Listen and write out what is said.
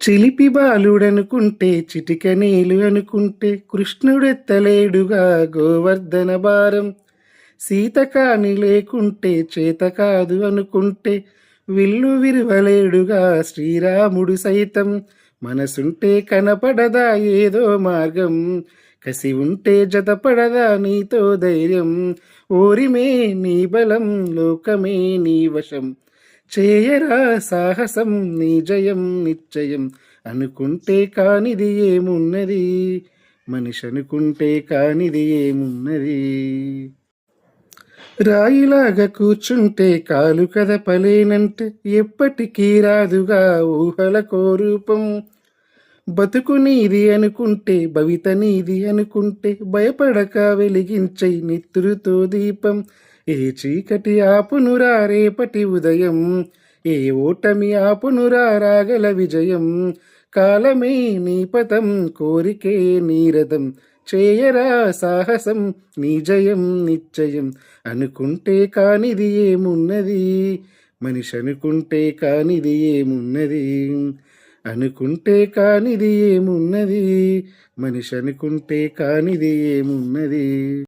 చిలిపి బాలుడనుకుంటే చిటికనేలు అనుకుంటే కృష్ణుడెత్తలేడుగా గోవర్ధన భారం. సీతకాని లేకుంటే చేత కాదు అనుకుంటే విల్లు విరవలేడుగా శ్రీరాముడు సైతం. మనసుంటే కనపడదా ఏదో మార్గం, కసి ఉంటే జతపడదా నీతో ధైర్యం. ఓరిమే నీ బలం, లోకమే నీ వశం, చేయరా సాహసం, నీ జయం నిశ్చయం. అనుకుంటే కానిది ఏమున్నది, మనిషి అనుకుంటే కానిది ఏమున్నది. రాయిలాగా కూర్చుంటే కాలు కదపలేనంటే ఎప్పటికీ రాదుగా ఊహల కోరూపం. బతుకు నీది అనుకుంటే భవిత నీది అనుకుంటే భయపడక వెలిగించై నెత్తురుతో దీపం. ఏ చీకటి ఆపునురా రేపటి ఉదయం, ఏ ఓటమి ఆపునురా రాగల విజయం. కాలమే నీ పదం, కోరికే నీరథం, చేయరా సాహసం, నీ జయం నిశ్చయం. అనుకుంటే కానిది ఏమున్నది, మనిషి అనుకుంటే కానిది ఏమున్నది. అనుకుంటే కానిది ఏమున్నది, మనిషి అనుకుంటే కానిది ఏమున్నది.